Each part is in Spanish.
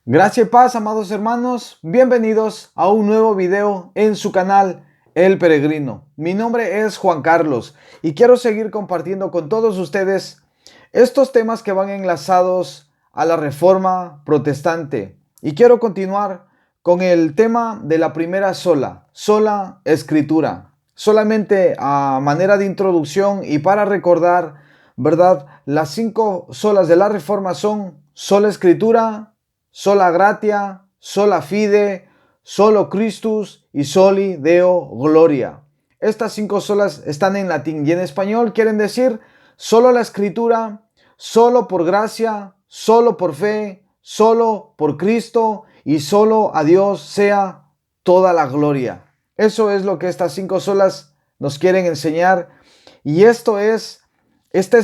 Gracia y paz, amados hermanos. Bienvenidos a un nuevo video en su canal El Peregrino. Mi nombre es Juan Carlos y quiero seguir compartiendo con todos ustedes estos temas que van enlazados a la Reforma Protestante. Y quiero continuar con el tema de la primera sola escritura. Solamente a manera de introducción y para recordar, ¿verdad? Las 5 solas de la Reforma son sola escritura, sola gratia, sola fide, solo Christus y soli Deo gloria. Estas 5 solas están en latín y en español quieren decir solo la escritura, solo por gracia, solo por fe, solo por Cristo y solo a Dios sea toda la gloria. Eso es lo que estas 5 solas nos quieren enseñar y este es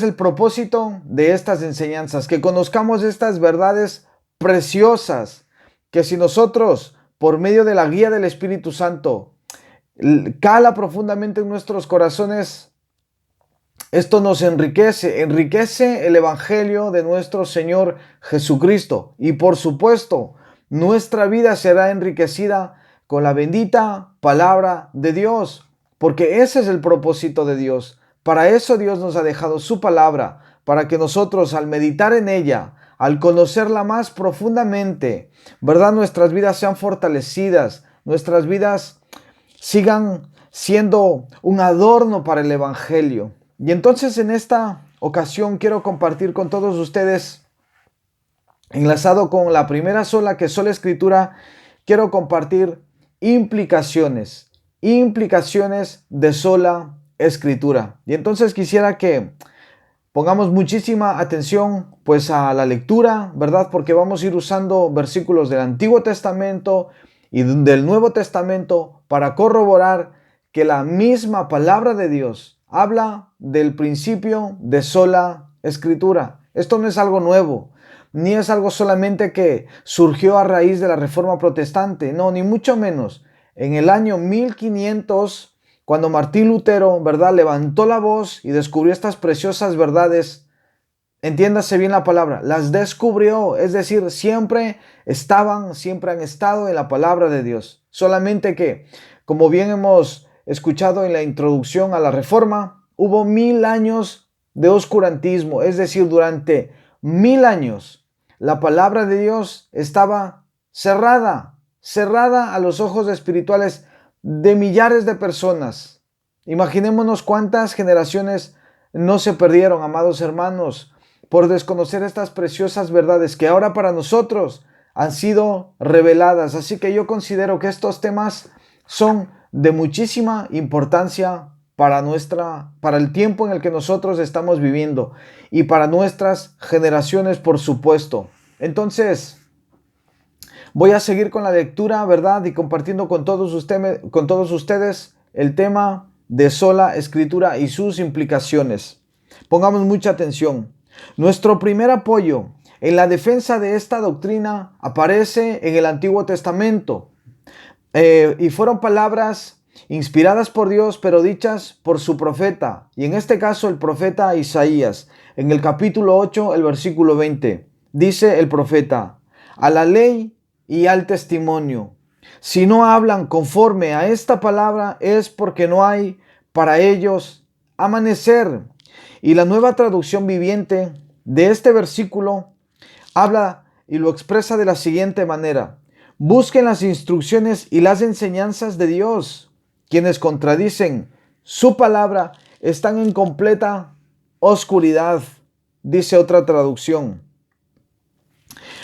el propósito de estas enseñanzas, que conozcamos estas verdades preciosas, que si nosotros, por medio de la guía del Espíritu Santo, cala profundamente en nuestros corazones, esto nos enriquece el Evangelio de nuestro Señor Jesucristo. Y por supuesto, nuestra vida será enriquecida con la bendita palabra de Dios, porque ese es el propósito de Dios. Para eso Dios nos ha dejado su palabra, para que nosotros al meditar en ella, al conocerla más profundamente, ¿verdad? Nuestras vidas sean fortalecidas, nuestras vidas sigan siendo un adorno para el Evangelio. Y entonces en esta ocasión quiero compartir con todos ustedes, enlazado con la primera sola, que es sola escritura, quiero compartir implicaciones de sola escritura. Y entonces quisiera que pongamos muchísima atención pues a la lectura, ¿verdad? Porque vamos a ir usando versículos del Antiguo Testamento y del Nuevo Testamento para corroborar que la misma palabra de Dios habla del principio de sola escritura. Esto no es algo nuevo, ni es algo solamente que surgió a raíz de la Reforma Protestante, no, ni mucho menos. En el año 1500, cuando Martín Lutero, ¿verdad?, levantó la voz y descubrió estas preciosas verdades, entiéndase bien la palabra, las descubrió, es decir, siempre han estado en la palabra de Dios. Solamente que, como bien hemos escuchado en la introducción a la Reforma, hubo 1000 años de oscurantismo, es decir, durante 1000 años la palabra de Dios estaba cerrada a los ojos espirituales de millares de personas. Imaginémonos cuántas generaciones no se perdieron, amados hermanos, por desconocer estas preciosas verdades que ahora para nosotros han sido reveladas. Así que yo considero que estos temas son de muchísima importancia para el tiempo en el que nosotros estamos viviendo y para nuestras generaciones, por supuesto. Entonces, voy a seguir con la lectura, ¿verdad? Y compartiendo con todos ustedes el tema de sola escritura y sus implicaciones. Pongamos mucha atención. Nuestro primer apoyo en la defensa de esta doctrina aparece en el Antiguo Testamento. Y fueron palabras inspiradas por Dios, pero dichas por su profeta. Y en este caso el profeta Isaías. En el capítulo 8, el versículo 20. Dice el profeta: a la ley y al testimonio. Si no hablan conforme a esta palabra, es porque no hay para ellos amanecer. Y la Nueva Traducción Viviente de este versículo habla y lo expresa de la siguiente manera: busquen las instrucciones y las enseñanzas de Dios. Quienes contradicen su palabra están en completa oscuridad, dice otra traducción.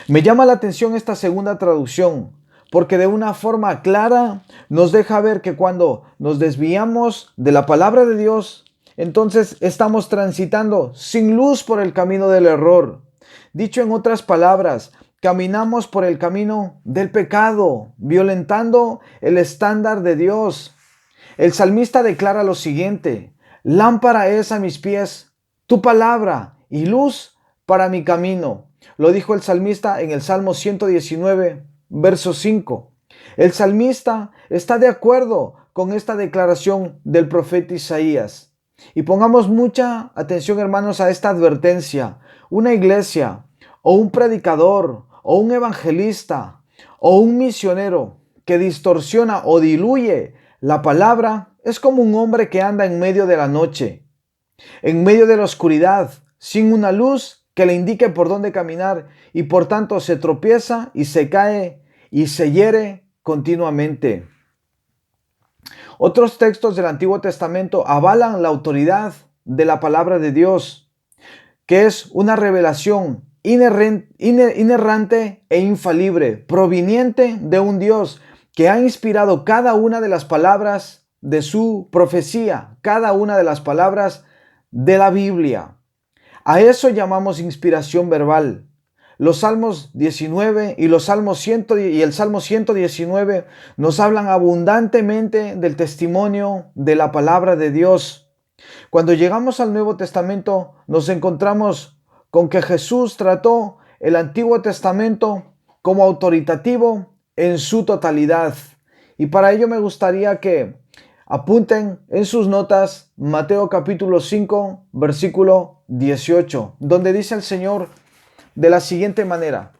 Me llama la atención esta segunda traducción, porque de una forma clara nos deja ver que cuando nos desviamos de la palabra de Dios, entonces estamos transitando sin luz por el camino del error. Dicho en otras palabras, caminamos por el camino del pecado, violentando el estándar de Dios. El salmista declara lo siguiente: lámpara es a mis pies tu palabra y luz para mi camino. Lo dijo el salmista en el Salmo 119, verso 5. El salmista está de acuerdo con esta declaración del profeta Isaías. Y pongamos mucha atención, hermanos, a esta advertencia. Una iglesia o un predicador o un evangelista o un misionero que distorsiona o diluye la palabra es como un hombre que anda en medio de la noche, en medio de la oscuridad, sin una luz que le indique por dónde caminar, y por tanto se tropieza y se cae y se hiere continuamente. Otros textos del Antiguo Testamento avalan la autoridad de la palabra de Dios, que es una revelación inerrante e infalible, proveniente de un Dios que ha inspirado cada una de las palabras de su profecía, cada una de las palabras de la Biblia. A eso llamamos inspiración verbal. Los Salmos 19 y los Salmos 100 y el Salmo 119 nos hablan abundantemente del testimonio de la palabra de Dios. Cuando llegamos al Nuevo Testamento, nos encontramos con que Jesús trató el Antiguo Testamento como autoritativo en su totalidad. Y para ello me gustaría que apunten en sus notas Mateo capítulo 5, versículo 18, donde dice el Señor de la siguiente manera.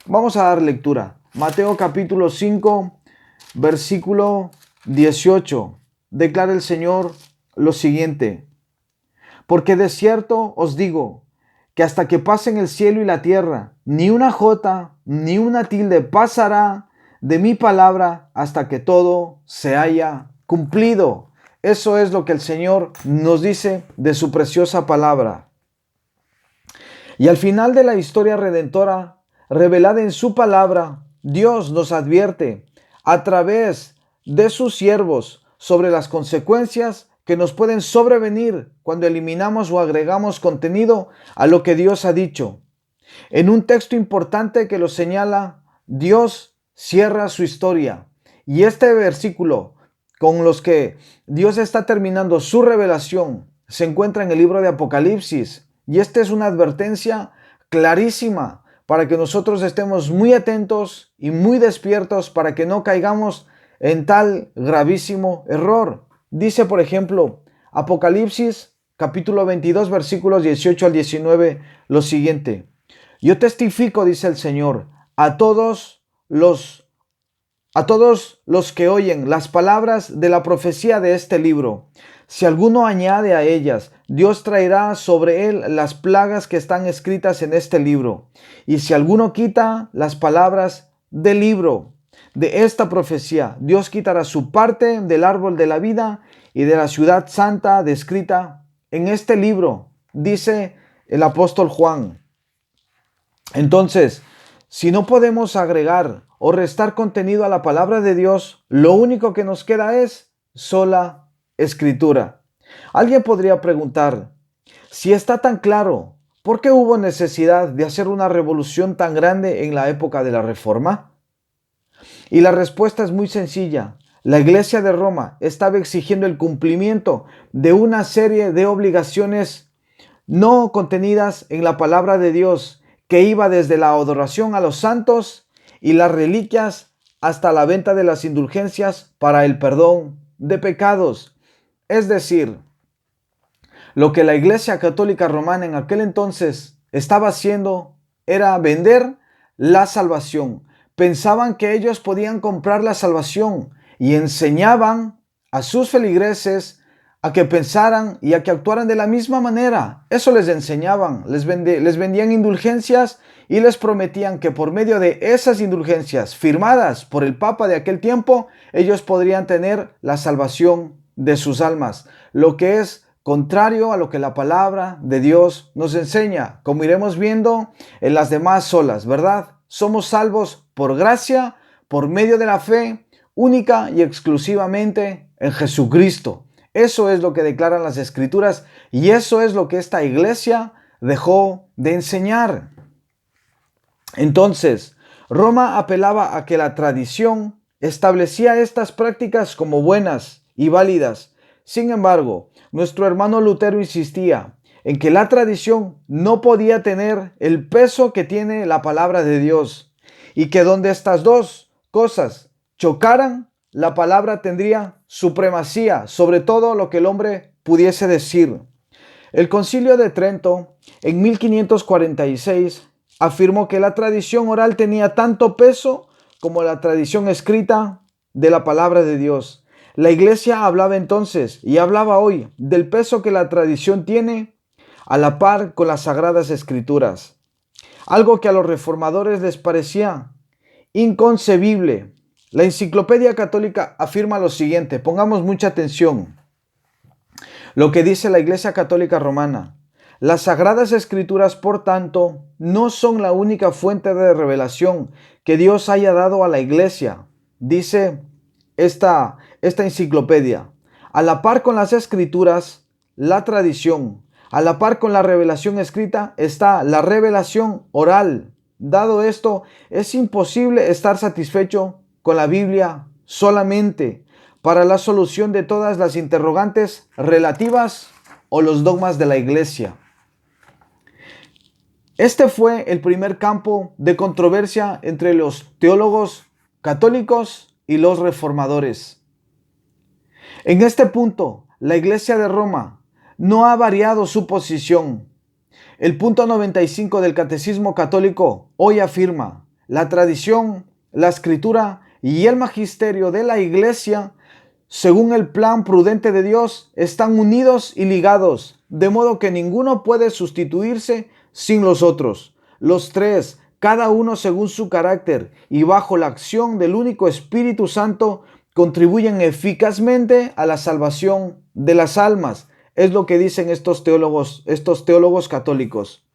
Vamos a dar lectura. Mateo capítulo 5, versículo 18. Declara el Señor lo siguiente: porque de cierto os digo, que hasta que pasen el cielo y la tierra, ni una jota, ni una tilde pasará de mi palabra hasta que todo se haya cumplido. Eso es lo que el Señor nos dice de su preciosa palabra. Y al final de la historia redentora, revelada en su palabra, Dios nos advierte a través de sus siervos sobre las consecuencias que nos pueden sobrevenir cuando eliminamos o agregamos contenido a lo que Dios ha dicho. En un texto importante que lo señala, Dios cierra su historia. Y este versículo con los que Dios está terminando su revelación se encuentra en el libro de Apocalipsis. Y esta es una advertencia clarísima para que nosotros estemos muy atentos y muy despiertos para que no caigamos en tal gravísimo error. Dice, por ejemplo, Apocalipsis capítulo 22, versículos 18 al 19, lo siguiente: yo testifico, dice el Señor, a todos los que oyen las palabras de la profecía de este libro. Si alguno añade a ellas, Dios traerá sobre él las plagas que están escritas en este libro. Y si alguno quita las palabras del libro de esta profecía, Dios quitará su parte del árbol de la vida y de la ciudad santa descrita en este libro, dice el apóstol Juan. Entonces, si no podemos agregar o restar contenido a la palabra de Dios, lo único que nos queda es sola Escritura. Alguien podría preguntar, si está tan claro, ¿por qué hubo necesidad de hacer una revolución tan grande en la época de la Reforma? Y la respuesta es muy sencilla. La Iglesia de Roma estaba exigiendo el cumplimiento de una serie de obligaciones no contenidas en la palabra de Dios, que iba desde la adoración a los santos y las reliquias hasta la venta de las indulgencias para el perdón de pecados. Es decir, lo que la Iglesia Católica Romana en aquel entonces estaba haciendo era vender la salvación. Pensaban que ellos podían comprar la salvación y enseñaban a sus feligreses a que pensaran y a que actuaran de la misma manera. Eso les enseñaban, les vendían indulgencias y les prometían que por medio de esas indulgencias firmadas por el Papa de aquel tiempo, ellos podrían tener la salvación de sus almas, lo que es contrario a lo que la palabra de Dios nos enseña, como iremos viendo en las demás solas, ¿verdad? Somos salvos por gracia, por medio de la fe, única y exclusivamente en Jesucristo. Eso es lo que declaran las Escrituras y eso es lo que esta iglesia dejó de enseñar. Entonces, Roma apelaba a que la tradición establecía estas prácticas como buenas y válidas. Sin embargo, nuestro hermano Lutero insistía en que la tradición no podía tener el peso que tiene la palabra de Dios y que donde estas dos cosas chocaran, la palabra tendría supremacía sobre todo lo que el hombre pudiese decir. El Concilio de Trento, en 1546, afirmó que la tradición oral tenía tanto peso como la tradición escrita de la palabra de Dios. La iglesia hablaba entonces y hablaba hoy del peso que la tradición tiene a la par con las sagradas escrituras. Algo que a los reformadores les parecía inconcebible. La Enciclopedia Católica afirma lo siguiente, pongamos mucha atención. Lo que dice la Iglesia Católica Romana. Las Sagradas Escrituras, por tanto, no son la única fuente de revelación que Dios haya dado a la Iglesia, dice esta enciclopedia. A la par con las Escrituras, la tradición. A la par con la revelación escrita está la revelación oral. Dado esto, es imposible estar satisfecho con la Biblia solamente para la solución de todas las interrogantes relativas o los dogmas de la Iglesia. Este fue el primer campo de controversia entre los teólogos católicos y los reformadores. En este punto, la Iglesia de Roma no ha variado su posición. El punto 95 del Catecismo Católico hoy afirma: la tradición, la escritura y el magisterio de la Iglesia, según el plan prudente de Dios, están unidos y ligados, de modo que ninguno puede sustituirse sin los otros. Los tres, cada uno según su carácter y bajo la acción del único Espíritu Santo, contribuyen eficazmente a la salvación de las almas. Es lo que dicen estos teólogos católicos.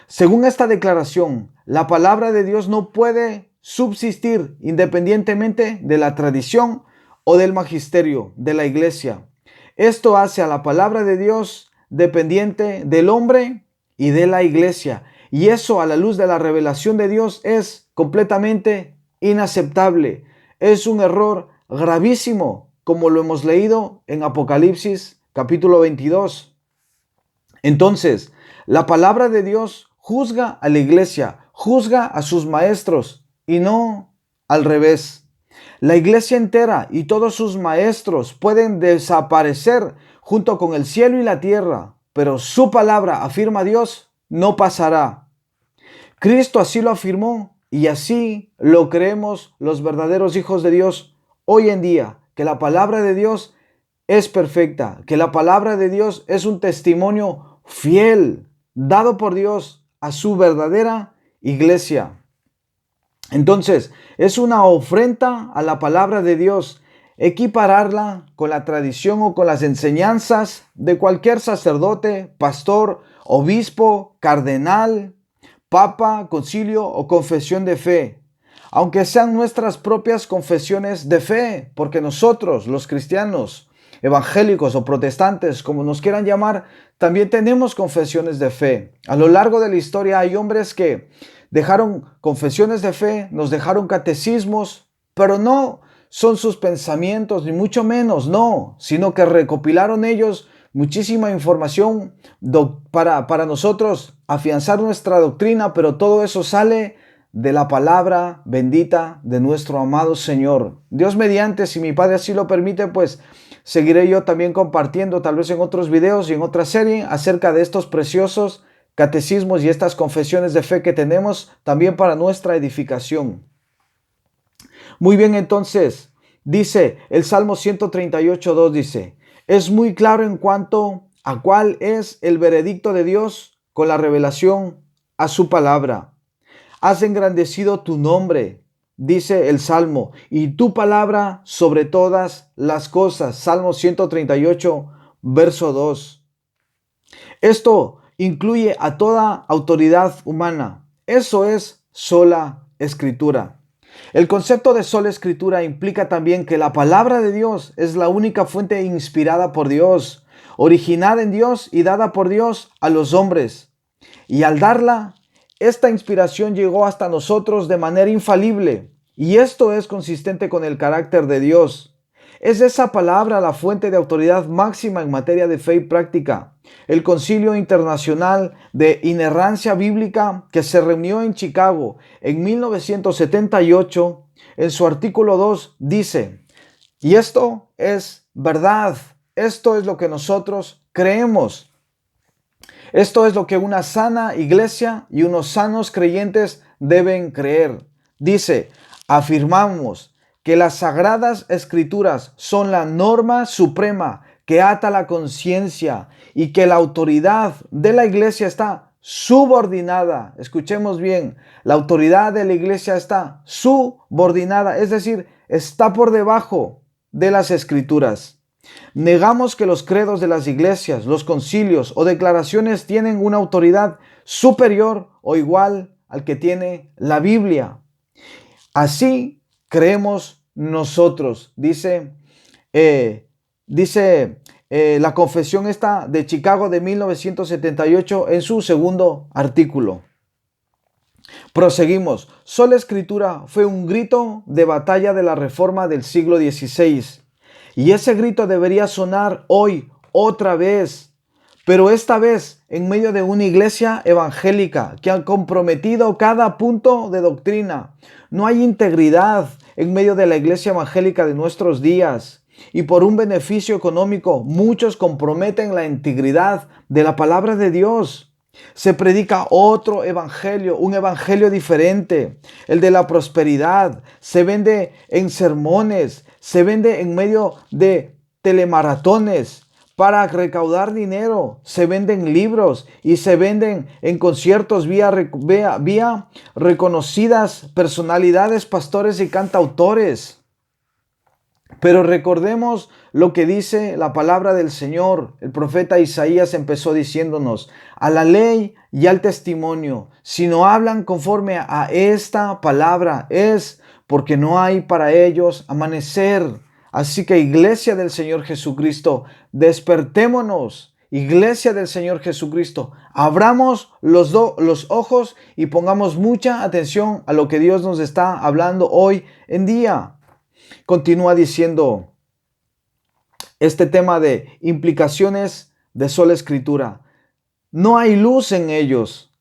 Según esta declaración, la palabra de Dios no puede subsistir independientemente de la tradición o del magisterio de la Iglesia. Esto hace a la palabra de Dios dependiente del hombre y de la Iglesia. Y eso, a la luz de la revelación de Dios, es completamente inaceptable. Es un error gravísimo, como lo hemos leído en Apocalipsis capítulo 22. Entonces, la palabra de Dios juzga a la Iglesia, juzga a sus maestros y no al revés. La Iglesia entera y todos sus maestros pueden desaparecer junto con el cielo y la tierra, pero su palabra, afirma Dios, no pasará. Cristo así lo afirmó y así lo creemos los verdaderos hijos de Dios hoy en día, que la palabra de Dios es perfecta, que la palabra de Dios es un testimonio fiel, dado por Dios a su verdadera iglesia. Entonces, es una ofrenda a la palabra de Dios equipararla con la tradición o con las enseñanzas de cualquier sacerdote, pastor, obispo, cardenal, papa, concilio o confesión de fe. Aunque sean nuestras propias confesiones de fe, porque nosotros, los cristianos, evangélicos o protestantes, como nos quieran llamar, también tenemos confesiones de fe. A lo largo de la historia hay hombres que dejaron confesiones de fe, nos dejaron catecismos, pero no son sus pensamientos, ni mucho menos, no, sino que recopilaron ellos muchísima información para nosotros afianzar nuestra doctrina, pero todo eso sale de la palabra bendita de nuestro amado Señor. Dios mediante, si mi Padre así lo permite, pues seguiré yo también compartiendo, tal vez en otros videos y en otra serie, acerca de estos preciosos catecismos y estas confesiones de fe que tenemos también para nuestra edificación. Muy bien, entonces, dice el Salmo 138:2, dice: es muy claro en cuanto a cuál es el veredicto de Dios con la revelación a su palabra. Has engrandecido tu nombre, dice el Salmo, y tu palabra sobre todas las cosas. Salmo 138, verso 2. Esto incluye a toda autoridad humana. Eso es sola escritura. El concepto de sola escritura implica también que la palabra de Dios es la única fuente inspirada por Dios, originada en Dios y dada por Dios a los hombres. Y al darla, esta inspiración llegó hasta nosotros de manera infalible, y esto es consistente con el carácter de Dios. Es esa palabra la fuente de autoridad máxima en materia de fe y práctica. El Concilio Internacional de Inerrancia Bíblica, que se reunió en Chicago en 1978, en su artículo 2 dice: y esto es verdad, esto es lo que nosotros creemos. Esto es lo que una sana iglesia y unos sanos creyentes deben creer. Dice, afirmamos que las sagradas escrituras son la norma suprema que ata la conciencia y que la autoridad de la iglesia está subordinada. Escuchemos bien, la autoridad de la iglesia está subordinada, es decir, está por debajo de las escrituras. Negamos que los credos de las iglesias, los concilios o declaraciones tienen una autoridad superior o igual al que tiene la Biblia. Así creemos nosotros, dice la confesión esta de Chicago de 1978 en su segundo artículo. Proseguimos. Sola Escritura fue un grito de batalla de la Reforma del siglo XVI. Y ese grito debería sonar hoy otra vez, pero esta vez en medio de una iglesia evangélica que ha comprometido cada punto de doctrina. No hay integridad en medio de la iglesia evangélica de nuestros días. Y por un beneficio económico, muchos comprometen la integridad de la palabra de Dios. Se predica otro evangelio, un evangelio diferente, el de la prosperidad. Se vende en sermones, se vende en medio de telemaratones para recaudar dinero. Se venden libros y se venden en conciertos vía reconocidas personalidades, pastores y cantautores. Pero recordemos lo que dice la palabra del Señor. El profeta Isaías empezó diciéndonos, a la ley y al testimonio, si no hablan conforme a esta palabra, es porque no hay para ellos amanecer. Así que iglesia del Señor Jesucristo, despertémonos. Iglesia del Señor Jesucristo, abramos los ojos y pongamos mucha atención a lo que Dios nos está hablando hoy en día. Continúa diciendo este tema de implicaciones de sola Escritura. No hay luz en ellos.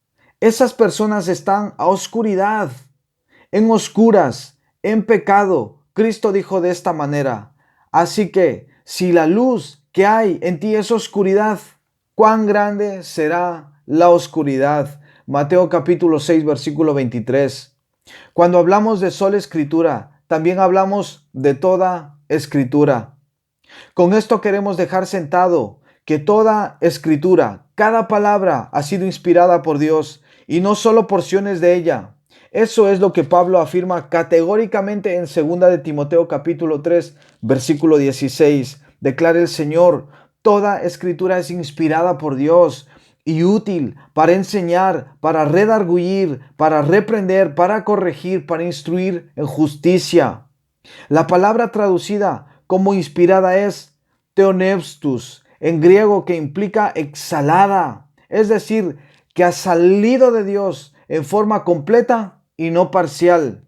Esas personas están a oscuridad, en oscuras, en pecado. Cristo dijo de esta manera, así que si la luz que hay en ti es oscuridad, ¿cuán grande será la oscuridad? Mateo capítulo 6, versículo 23. Cuando hablamos de sola Escritura, también hablamos de toda Escritura. Con esto queremos dejar sentado que toda Escritura, cada palabra ha sido inspirada por Dios y no solo porciones de ella. Eso es lo que Pablo afirma categóricamente en 2 de Timoteo capítulo 3, versículo 16. Declara el Señor, toda Escritura es inspirada por Dios y útil para enseñar, para redarguir, para reprender, para corregir, para instruir en justicia. La palabra traducida como inspirada es theopneustos, en griego, que implica exhalada, es decir, que ha salido de Dios en forma completa y no parcial,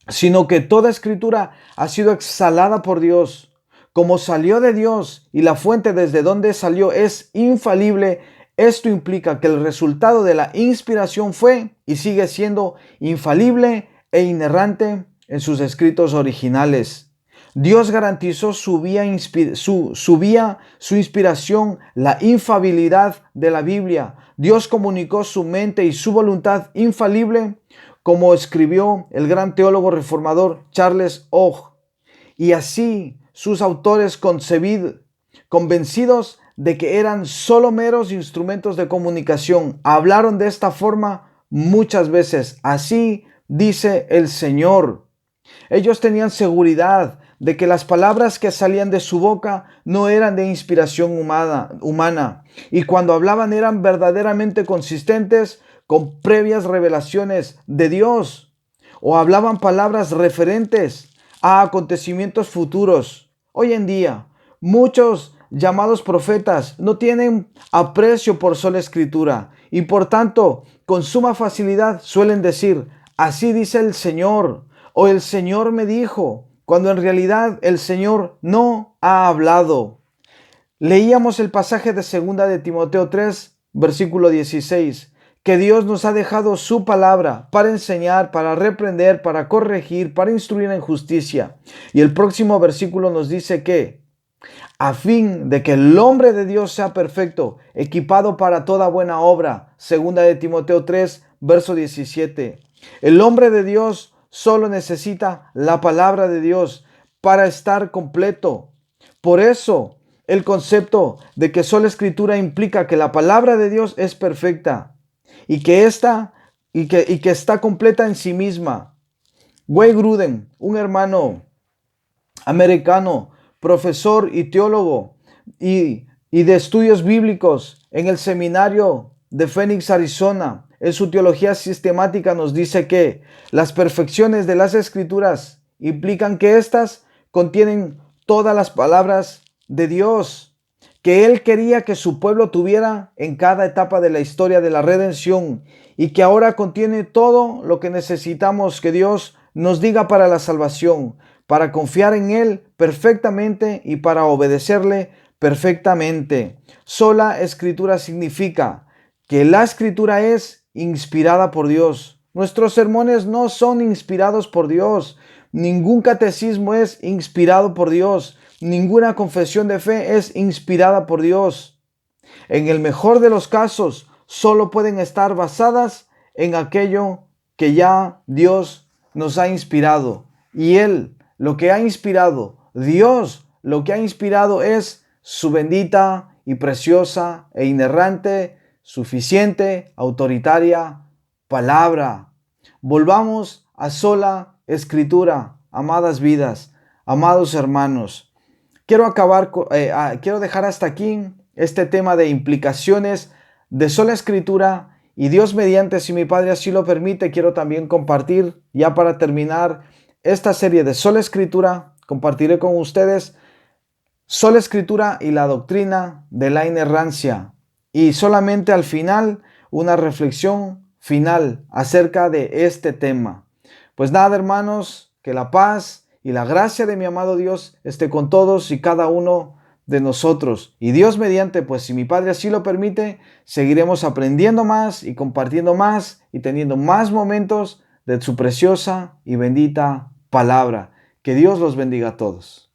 sino que toda Escritura ha sido exhalada por Dios. Como salió de Dios y la fuente desde donde salió es infalible, esto implica que el resultado de la inspiración fue y sigue siendo infalible e inerrante en sus escritos originales. Dios garantizó su inspiración, la infalibilidad de la Biblia. Dios comunicó su mente y su voluntad infalible, como escribió el gran teólogo reformador Charles Hogg. Y así sus autores convencidos de que eran solo meros instrumentos de comunicación, hablaron de esta forma muchas veces. Así dice el Señor. Ellos tenían seguridad de que las palabras que salían de su boca no eran de inspiración humana, y cuando hablaban eran verdaderamente consistentes con previas revelaciones de Dios, o hablaban palabras referentes a acontecimientos futuros. Hoy en día, muchos llamados profetas no tienen aprecio por sola Escritura y por tanto, con suma facilidad suelen decir, así dice el Señor, o el Señor me dijo, cuando en realidad el Señor no ha hablado. Leíamos el pasaje de 2 de Timoteo 3, versículo 16, que Dios nos ha dejado su palabra para enseñar, para reprender, para corregir, para instruir en justicia. Y el próximo versículo nos dice que a fin de que el hombre de Dios sea perfecto, equipado para toda buena obra. Segunda de Timoteo 3, verso 17. El hombre de Dios solo necesita la palabra de Dios para estar completo. Por eso, el concepto de que sola escritura implica que la palabra de Dios es perfecta y que está completa en sí misma. Wayne Grudem, un hermano americano, profesor y teólogo y de estudios bíblicos en el seminario de Phoenix, Arizona, en su teología sistemática nos dice que las perfecciones de las escrituras implican que éstas contienen todas las palabras de Dios que Él quería que su pueblo tuviera en cada etapa de la historia de la redención y que ahora contiene todo lo que necesitamos que Dios nos diga para la salvación, para confiar en Él perfectamente y para obedecerle perfectamente. Sola escritura significa que la escritura es inspirada por Dios. Nuestros sermones no son inspirados por Dios. Ningún catecismo es inspirado por Dios. Ninguna confesión de fe es inspirada por Dios. En el mejor de los casos, solo pueden estar basadas en aquello que ya Dios nos ha inspirado. Y Él, lo que ha inspirado, Dios, lo que ha inspirado es su bendita y preciosa e inerrante, suficiente, autoritaria palabra. Volvamos a sola escritura, amadas vidas, amados hermanos. Quiero dejar hasta aquí este tema de implicaciones de sola escritura y Dios mediante, si mi Padre así lo permite, quiero también compartir, ya para terminar esta serie de sola escritura, compartiré con ustedes sola escritura y la doctrina de la inerrancia. Y solamente al final, una reflexión final acerca de este tema. Pues nada, hermanos, que la paz y la gracia de mi amado Dios esté con todos y cada uno de nosotros. Y Dios mediante, pues si mi Padre así lo permite, seguiremos aprendiendo más y compartiendo más y teniendo más momentos de su preciosa y bendita palabra. Que Dios los bendiga a todos.